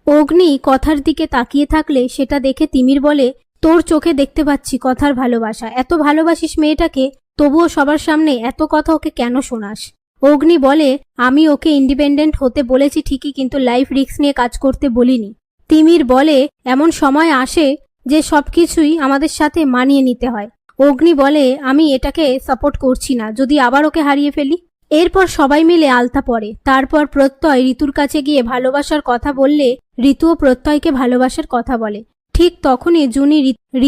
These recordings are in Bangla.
অগ্নি কথার দিকে তাকিয়ে থাকলে সেটা দেখে তিমির বলে, তোর চোখে দেখতে পাচ্ছি কথার ভালোবাসা, এত ভালোবাসিস মেয়েটাকে, তবুও সবার সামনে এত কথা ওকে কেন শোনাস? অগ্নি বলে, আমি ওকে ইন্ডিপেন্ডেন্ট হতে বলেছি ঠিকই, কিন্তু লাইফ রিস্ক নিয়ে কাজ করতে বলিনি। তিমির বলে, এমন সময় আসে যে সবকিছুই আমাদের সাথে মানিয়ে নিতে হয়। অগ্নি বলে, আমি এটাকে সাপোর্ট করছি না, যদি আবার ওকে হারিয়ে ফেলি। এরপর সবাই মিলে আলতা পড়ে। তারপর প্রত্যয় ঋতুর কাছে গিয়ে ভালোবাসার কথা বললে ঋতুও প্রত্যয়কে ভালোবাসার কথা বলে। ঠিক তখনই জুনি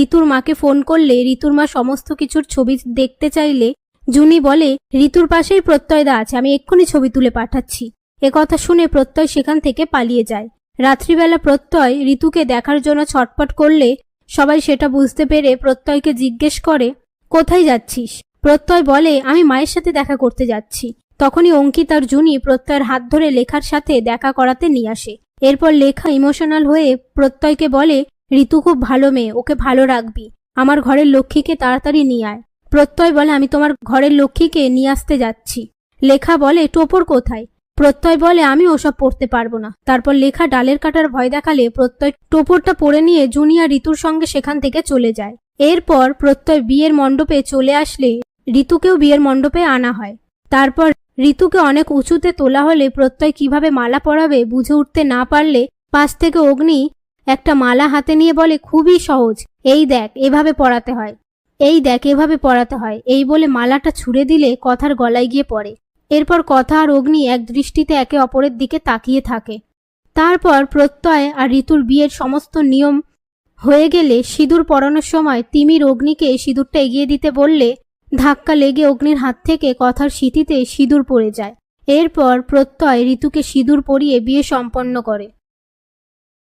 ঋতুর মাকে ফোন করলে ঋতুর মা সমস্ত কিছুর ছবি দেখতে চাইলে জুনি বলে, ঋতুর পাশেই প্রত্যয়দা আছে, আমি এক্ষুনি ছবি তুলে পাঠাচ্ছি। একথা শুনে প্রত্যয় সেখান থেকে পালিয়ে যায়। রাত্রিবেলা প্রত্যয় ঋতুকে দেখার জন্য ছটপট করলে সবাই সেটা বুঝতে পেরে প্রত্যয়কে জিজ্ঞেস করে, কোথায় যাচ্ছিস? প্রত্যয় বলে, আমি মায়ের সাথে দেখা করতে যাচ্ছি। তখনই অঙ্কিত আর জুনি প্রত্যয়ের হাত ধরে লেখার সাথে দেখা করাতে নিয়ে আসে। এরপর লেখা ইমোশনাল হয়ে প্রত্যয়কে বলে, ঋতু খুব ভালো মেয়ে, ওকে ভালো রাখবি, আমার ঘরের লক্ষ্মীকে তাড়াতাড়ি নিয়ে আয়। প্রত্যয় বলে, আমি তোমার ঘরের লক্ষ্মীকে নিয়ে আসতে যাচ্ছি। লেখা বলে, টোপর কোথায়? প্রত্যয় বলে, আমি ওসব পড়তে পারবো না। তারপর লেখা ডালের কাটার ভয় দেখালে প্রত্যয় টোপরটা পরে নিয়ে জুনি আর ঋতুর সঙ্গে সেখান থেকে চলে যায়। এরপর প্রত্যয় বিয়ের মণ্ডপে চলে আসলে ঋতুকেও বিয়ের মণ্ডপে আনা হয়। তারপর ঋতুকে অনেক উঁচুতে তোলা হলে প্রত্যয় কিভাবে মালা পরাবে বুঝে উঠতে না পারলে পাশ থেকে অগ্নি একটা মালা হাতে নিয়ে বলে, খুবই সহজ, এই দেখ এভাবে পরাতে হয়, এই দেখ এভাবে পরাতে হয়। এই বলে মালাটা ছুঁড়ে দিলে কথার গলায় গিয়ে পড়ে। এরপর কথা আর অগ্নি এক দৃষ্টিতে একে অপরের দিকে তাকিয়ে থাকে। তারপর প্রত্যয় আর ঋতুর বিয়ের সমস্ত নিয়ম হয়ে গেলে সিঁদুর পরানোর সময় তিমির অগ্নিকে সিঁদুরটা এগিয়ে দিতে বললে ধাক্কা লেগে অগ্নির হাত থেকে কথার সিঁথিতে সিঁদুর পড়ে যায়। এরপর প্রত্যয় ঋতুকে সিঁদুর পরিয়ে বিয়ে সম্পন্ন করে।